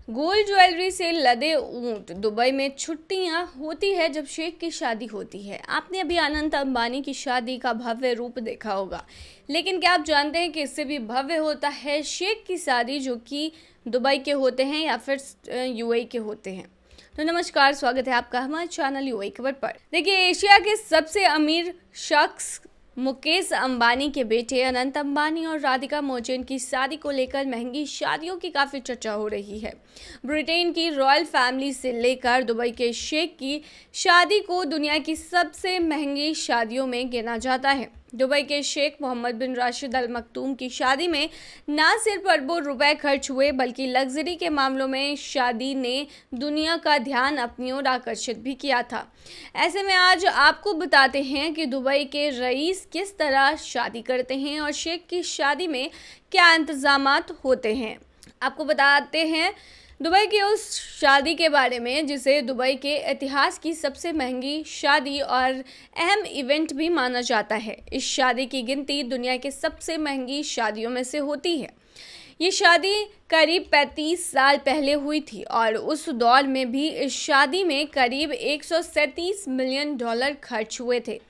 Gold jewellery से लदे ऊंट, दुबई में छुट्टियां होती है जब शेख की शादी होती है। आपने अभी अनंत अंबानी की शादी का भव्य रूप देखा होगा, लेकिन क्या आप जानते हैं कि इससे भी भव्य होता है शेख की शादी, जो कि दुबई के होते हैं या फिर यूएई के होते हैं। तो नमस्कार, स्वागत है आपका हमारे चैनल यूएई खबर पर। देखिए, एशिया के सबसे अमीर शख्स मुकेश अंबानी के बेटे अनंत अंबानी और राधिका मोचन की शादी को लेकर महंगी शादियों की काफ़ी चर्चा हो रही है। ब्रिटेन की रॉयल फैमिली से लेकर दुबई के शेख की शादी को दुनिया की सबसे महंगी शादियों में गिना जाता है। दुबई के शेख मोहम्मद बिन राशिद अल मखतूम की शादी में न सिर्फ अरबों रुपए खर्च हुए, बल्कि लग्जरी के मामलों में शादी ने दुनिया का ध्यान अपनी ओर आकर्षित भी किया था। ऐसे में आज आपको बताते हैं कि दुबई के रईस किस तरह शादी करते हैं और शेख की शादी में क्या इंतजामात होते हैं। आपको बताते हैं दुबई की उस शादी के बारे में जिसे दुबई के इतिहास की सबसे महंगी शादी और अहम इवेंट भी माना जाता है। इस शादी की गिनती दुनिया के सबसे महंगी शादियों में से होती है। ये शादी करीब 35 साल पहले हुई थी और उस दौर में भी इस शादी में करीब 137 मिलियन डॉलर खर्च हुए थे।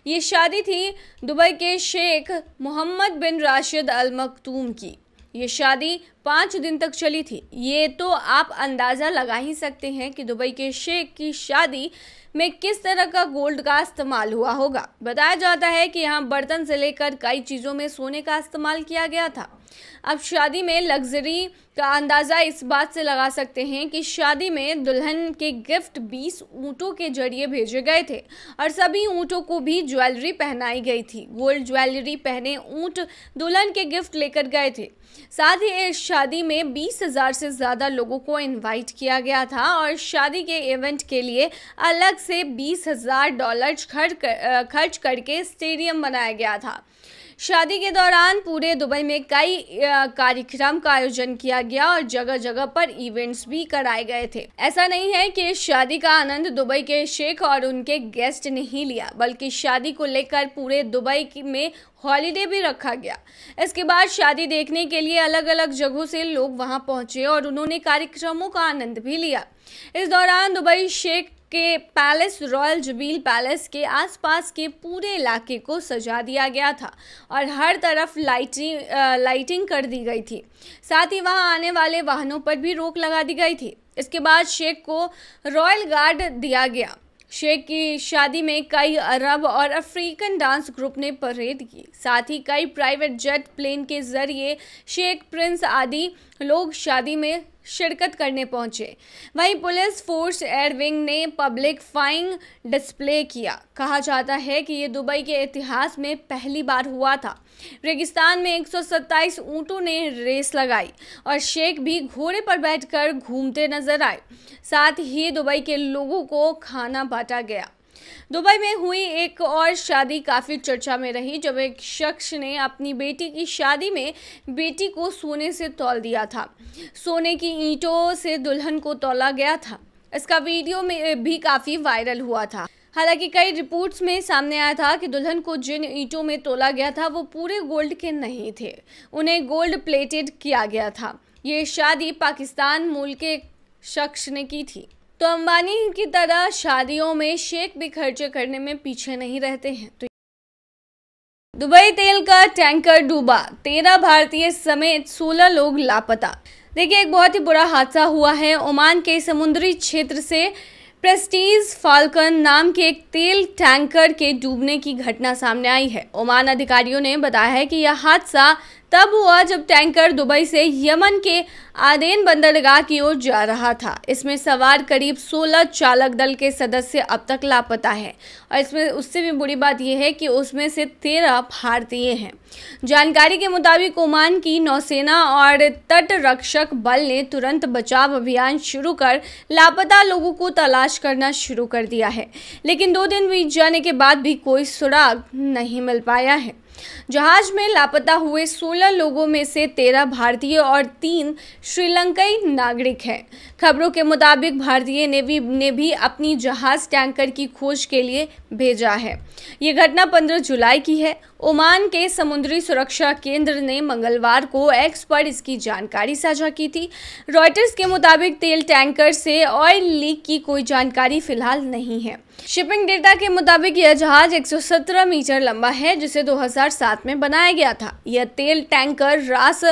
ये शादी थी दुबई के शेख मोहम्मद बिन राशिद अल मखतूम की। ये शादी 5 दिन तक चली थी। ये तो आप अंदाज़ा लगा ही सकते हैं कि दुबई के शेख की शादी में किस तरह का गोल्ड का इस्तेमाल हुआ होगा। बताया जाता है कि यहाँ बर्तन से लेकर कई चीज़ों में सोने का इस्तेमाल किया गया था। अब शादी में लग्जरी का अंदाज़ा इस बात से लगा सकते हैं कि शादी में दुल्हन के गिफ्ट 20 ऊँटों के जरिए भेजे गए थे और सभी ऊँटों को भी ज्वेलरी पहनाई गई थी। गोल्ड ज्वेलरी पहने ऊँट दुल्हन के गिफ्ट लेकर गए थे। साथ ही इस शादी में 20,000 से ज़्यादा लोगों को इनवाइट किया गया था और शादी के इवेंट के लिए अलग से $20,000 खर्च करके स्टेडियम बनाया गया था। शादी के दौरान पूरे दुबई में कई कार्यक्रम का आयोजन किया गया और जगह जगह पर इवेंट्स भी कराए गए थे। ऐसा नहीं है कि इस शादी का आनंद दुबई के शेख और उनके गेस्ट ने ही लिया, बल्कि शादी को लेकर पूरे दुबई में हॉलीडे भी रखा गया। इसके बाद शादी देखने के लिए अलग अलग जगहों से लोग वहां पहुंचे और उन्होंने कार्यक्रमों का आनंद भी लिया। इस दौरान दुबई शेख के पैलेस रॉयल जुबील पैलेस के आसपास के पूरे इलाके को सजा दिया गया था और हर तरफ लाइटिंग कर दी गई थी। साथ ही वहां आने वाले वाहनों पर भी रोक लगा दी गई थी। इसके बाद शेख को रॉयल गार्ड दिया गया। शेख की शादी में कई अरब और अफ्रीकन डांस ग्रुप ने परेड की। साथ ही कई प्राइवेट जेट प्लेन के जरिए शेख, प्रिंस आदि लोग शादी में शिरकत करने पहुंचे। वहीं पुलिस फोर्स एयर विंग ने पब्लिक फ्लाइंग डिस्प्ले किया। कहा जाता है कि ये दुबई के इतिहास में पहली बार हुआ था। रेगिस्तान में 127 ऊँटों ने रेस लगाई और शेख भी घोड़े पर बैठकर घूमते नजर आए। साथ ही दुबई के लोगों को खाना बांटा गया। दुबई में हुई एक और शादी काफ़ी चर्चा में रही, जब एक शख्स ने अपनी बेटी की शादी में बेटी को सोने से तौल दिया था। सोने की ईंटों से दुल्हन को तौला गया था। इसका वीडियो में भी काफ़ी वायरल हुआ था। हालांकि कई रिपोर्ट्स में सामने आया था कि दुल्हन को जिन ईंटों में तौला गया था वो पूरे गोल्ड के नहीं थे, उन्हें गोल्ड प्लेटेड किया गया था। ये शादी पाकिस्तान मूल के शख्स ने की थी। तो अंबानी की तरह शादियों में शेख भी खर्चे करने में पीछे नहीं रहते हैं। तो दुबई तेल का टैंकर डूबा, 13 भारतीय समेत 16 लोग लापता। देखिए, एक बहुत ही बुरा हादसा हुआ है। ओमान के समुद्री क्षेत्र से प्रेस्टीज फाल्कन नाम के एक तेल टैंकर के डूबने की घटना सामने आई है। ओमान अधिकारियों ने बताया है कि यह हादसा तब हुआ जब टैंकर दुबई से यमन के आदेन बंदरगाह की ओर जा रहा था। इसमें सवार करीब 16 चालक दल के सदस्य अब तक लापता हैं और इसमें उससे भी बुरी बात यह है कि उसमें से 13 भारतीय हैं। जानकारी के मुताबिक ओमान की नौसेना और तट रक्षक बल ने तुरंत बचाव अभियान शुरू कर लापता लोगों को तलाश करना शुरू कर दिया है, लेकिन 2 दिन बीत जाने के बाद भी कोई सुराग नहीं मिल पाया है। जहाज में लापता हुए 16 लोगों में से 13 भारतीय और 3 श्रीलंकाई नागरिक हैं। खबरों के मुताबिक भारतीय नेवी ने भी अपनी जहाज टैंकर की खोज के लिए भेजा है। ये घटना 15 जुलाई की है। ओमान के समुद्री सुरक्षा केंद्र ने मंगलवार को एक्स पर इसकी जानकारी साझा की थी। रॉयटर्स के मुताबिक तेल टैंकर से ऑयल लीक की कोई जानकारी फिलहाल नहीं है। शिपिंग डेटा के मुताबिक यह जहाज 117 मीटर लंबा है, जिसे 2007 में बनाया गया था। यह तेल टैंकर रास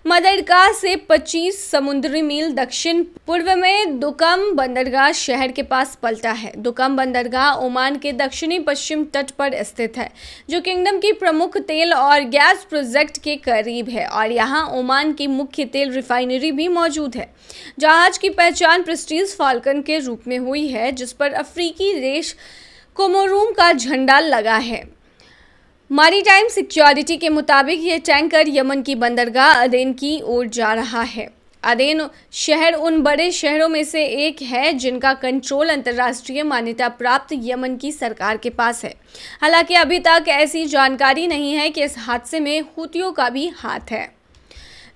मदरगाह से 25 समुद्री मील दक्षिण पूर्व में दुकम बंदरगाह शहर के पास पलटा है। दुकम बंदरगाह ओमान के दक्षिणी पश्चिम तट पर स्थित है, जो किंगडम की प्रमुख तेल और गैस प्रोजेक्ट के करीब है, और यहाँ ओमान की मुख्य तेल रिफाइनरी भी मौजूद है। जहाज की पहचान प्रेस्टीज फाल्कन के रूप में हुई है, जिस पर अफ्रीकी देश कोमोरूम का झंडा लगा है। मैरीटाइम सिक्योरिटी के मुताबिक ये टैंकर यमन की बंदरगाह अदेन की ओर जा रहा है। अदेन शहर उन बड़े शहरों में से एक है जिनका कंट्रोल अंतर्राष्ट्रीय मान्यता प्राप्त यमन की सरकार के पास है। हालांकि अभी तक ऐसी जानकारी नहीं है कि इस हादसे में हूतियों का भी हाथ है।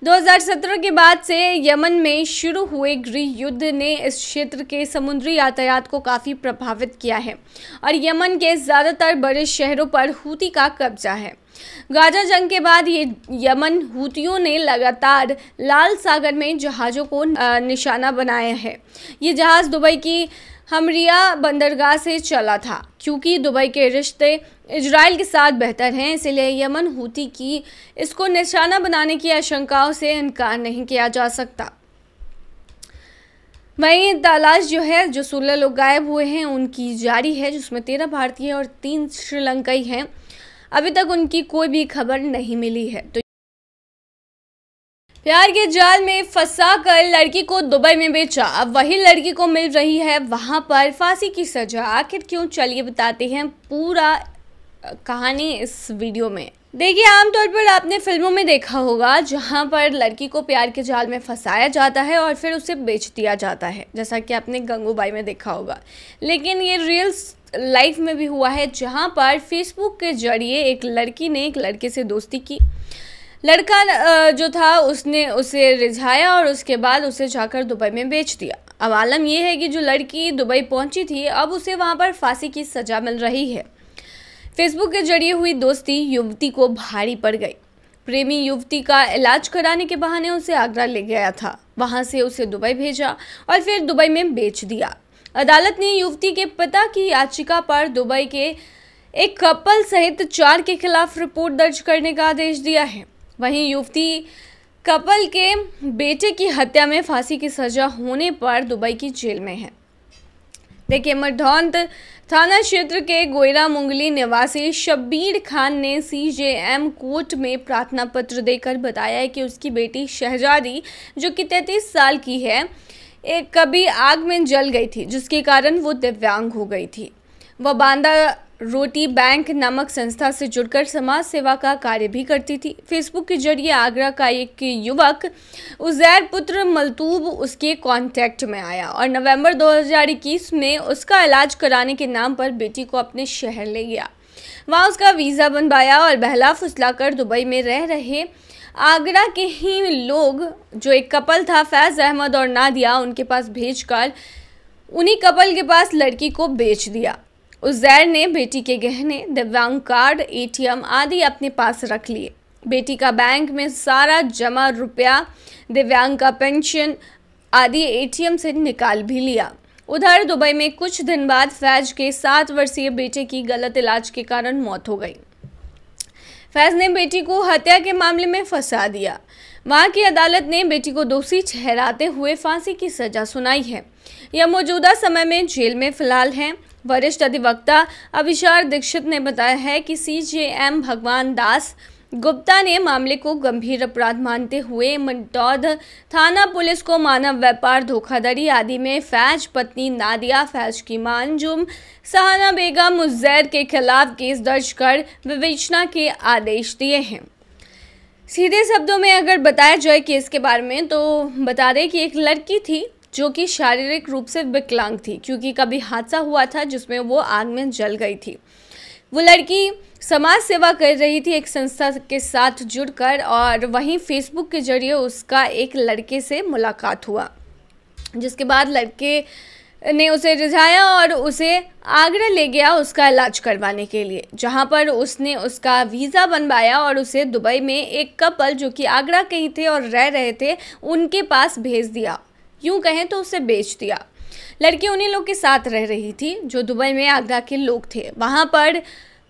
2017 के बाद से यमन में शुरू हुए गृह युद्ध ने इस क्षेत्र के समुद्री यातायात को काफ़ी प्रभावित किया है, और यमन के ज़्यादातर बड़े शहरों पर हूती का कब्जा है। गाजा जंग के बाद ये यमन हूतियों ने लगातार लाल सागर में जहाज़ों को निशाना बनाया है। ये जहाज़ दुबई की हमरिया बंदरगाह से चला था। क्योंकि दुबई के रिश्ते इजराइल के साथ बेहतर हैं, इसलिए यमन हूती की इसको निशाना बनाने की आशंकाओं से इनकार नहीं किया जा सकता। वहीं तलाश जो 16 लोग गायब हुए हैं उनकी जारी है, जिसमें 13 भारतीय और 3 श्रीलंकाई हैं। अभी तक उनकी कोई भी खबर नहीं मिली है। तो प्यार के जाल में फंसा कर लड़की को दुबई में बेचा, अब वही लड़की को मिल रही है वहां पर फांसी की सजा। आखिर क्यों, चलिए बताते हैं पूरा कहानी इस वीडियो में। देखिए, आमतौर पर आपने फिल्मों में देखा होगा जहां पर लड़की को प्यार के जाल में फंसाया जाता है और फिर उसे बेच दिया जाता है, जैसा कि आपने गंगूबाई में देखा होगा। लेकिन ये रियल लाइफ में भी हुआ है, जहां पर फेसबुक के जरिए एक लड़की ने एक लड़के से दोस्ती की। लड़का जो था उसने उसे रिझाया और उसके बाद उसे जाकर दुबई में बेच दिया। अब आलम यह है कि जो लड़की दुबई पहुंची थी, अब उसे वहां पर फांसी की सजा मिल रही है। फेसबुक के जरिए हुई दोस्ती युवती को भारी पड़ गई। प्रेमी युवती का इलाज कराने के बहाने उसे आगरा ले गया था, वहां से उसे दुबई भेजा और फिर दुबई में बेच दिया। अदालत ने युवती के पिता की याचिका पर दुबई के एक कपल सहित 4 के खिलाफ रिपोर्ट दर्ज करने का आदेश दिया है। वहीं युवती कपल के बेटे की हत्या में फांसी की सजा होने पर दुबई की जेल में है। देखिए, मरधौंद थाना क्षेत्र के गोयरा मुंगली निवासी शब्बीर खान ने सीजेएम कोर्ट में प्रार्थना पत्र देकर बताया है कि उसकी बेटी शहजादी, जो कि 33 साल की है, कभी आग में जल गई थी, जिसके कारण वो दिव्यांग हो गई थी। वह बांदा रोटी बैंक नामक संस्था से जुड़कर समाज सेवा का कार्य भी करती थी। फेसबुक के जरिए आगरा का एक युवक उजैर पुत्र मलतूब उसके कांटेक्ट में आया और नवंबर 2021 में उसका इलाज कराने के नाम पर बेटी को अपने शहर ले गया। वहां उसका वीज़ा बनवाया और बहला फुसलाकर दुबई में रह रहे आगरा के ही लोग, जो एक कपल था फैज़ अहमद और नादिया, उनके पास भेजकर उन्हीं कपल के पास लड़की को बेच दिया। उजैर ने बेटी के गहने, दिव्यांग कार्ड, एटीएम आदि अपने पास रख लिए। बेटी का बैंक में सारा जमा रुपया, दिव्यांग का पेंशन आदि एटीएम से निकाल भी लिया। उधर दुबई में कुछ दिन बाद फैज के 7 वर्षीय बेटे की गलत इलाज के कारण मौत हो गई। फैज ने बेटी को हत्या के मामले में फंसा दिया। वहां की अदालत ने बेटी को दोषी ठहराते हुए फांसी की सजा सुनाई है। यह मौजूदा समय में जेल में फिलहाल हैं। वरिष्ठ अधिवक्ता अभिषार दीक्षित ने बताया है कि सीजेएम भगवान दास गुप्ता ने मामले को गंभीर अपराध मानते हुए मरधौंद थाना पुलिस को मानव व्यापार, धोखाधड़ी आदि में फैज पत्नी नादिया, फैज की मां अंजुम, सहाना बेगम, उजैर के खिलाफ केस दर्ज कर विवेचना के आदेश दिए हैं। सीधे शब्दों में अगर बताया जाए केस के बारे में, तो बता दें कि एक लड़की थी जो कि शारीरिक रूप से विकलांग थी, क्योंकि कभी हादसा हुआ था जिसमें वो आग में जल गई थी। वो लड़की समाज सेवा कर रही थी एक संस्था के साथ जुड़कर, और वहीं फेसबुक के जरिए उसका एक लड़के से मुलाकात हुआ, जिसके बाद लड़के ने उसे रिझाया और उसे आगरा ले गया उसका इलाज करवाने के लिए, जहां पर उसने उसका वीज़ा बनवाया और उसे दुबई में एक कपल जो कि आगरा के ही थे और रह रहे थे उनके पास भेज दिया। यूं कहें तो उसे बेच दिया। लड़की उन्हीं लोग के साथ रह रही थी जो दुबई में आगरा के लोग थे। वहां पर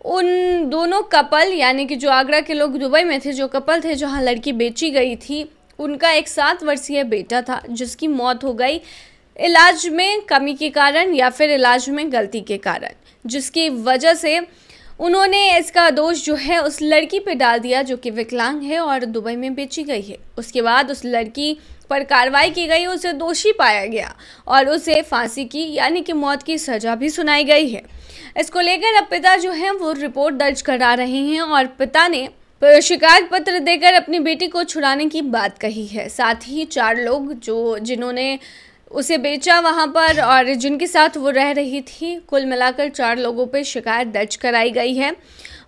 उन दोनों कपल यानी कि जो आगरा के लोग दुबई में थे, जो कपल थे जहां लड़की बेची गई थी, उनका एक 7 वर्षीय बेटा था जिसकी मौत हो गई इलाज में कमी के कारण या फिर इलाज में गलती के कारण, जिसकी वजह से उन्होंने इसका दोष जो है उस लड़की पे डाल दिया जो कि विकलांग है और दुबई में बेची गई है। उसके बाद उस लड़की पर कार्रवाई की गई, उसे दोषी पाया गया और उसे फांसी की यानी कि मौत की सज़ा भी सुनाई गई है। इसको लेकर अब पिता जो है वो रिपोर्ट दर्ज करा रहे हैं और पिता ने शिकायत पत्र देकर अपनी बेटी को छुड़ाने की बात कही है। साथ ही 4 लोग जिन्होंने उसे बेचा वहां पर और जिनके साथ वो रह रही थी, कुल मिलाकर 4 लोगों पर शिकायत दर्ज कराई गई है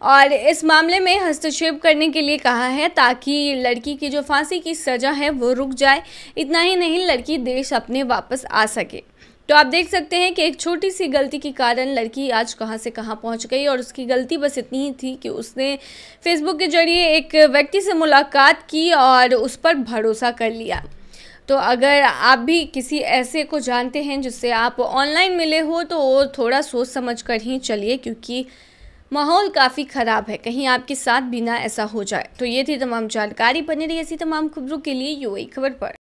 और इस मामले में हस्तक्षेप करने के लिए कहा है ताकि लड़की की जो फांसी की सज़ा है वो रुक जाए। इतना ही नहीं, लड़की देश अपने वापस आ सके। तो आप देख सकते हैं कि एक छोटी सी गलती के कारण लड़की आज कहां से कहां पहुंच गई और उसकी गलती बस इतनी ही थी कि उसने फेसबुक के जरिए एक व्यक्ति से मुलाकात की और उस पर भरोसा कर लिया। तो अगर आप भी किसी ऐसे को जानते हैं जिससे आप ऑनलाइन मिले हो तो थोड़ा सोच समझ कर ही चलिए, क्योंकि माहौल काफ़ी ख़राब है, कहीं आपके साथ भी ना ऐसा हो जाए। तो ये थी तमाम जानकारी। बनी रही ऐसी तमाम खबरों के लिए यूएई खबर पर।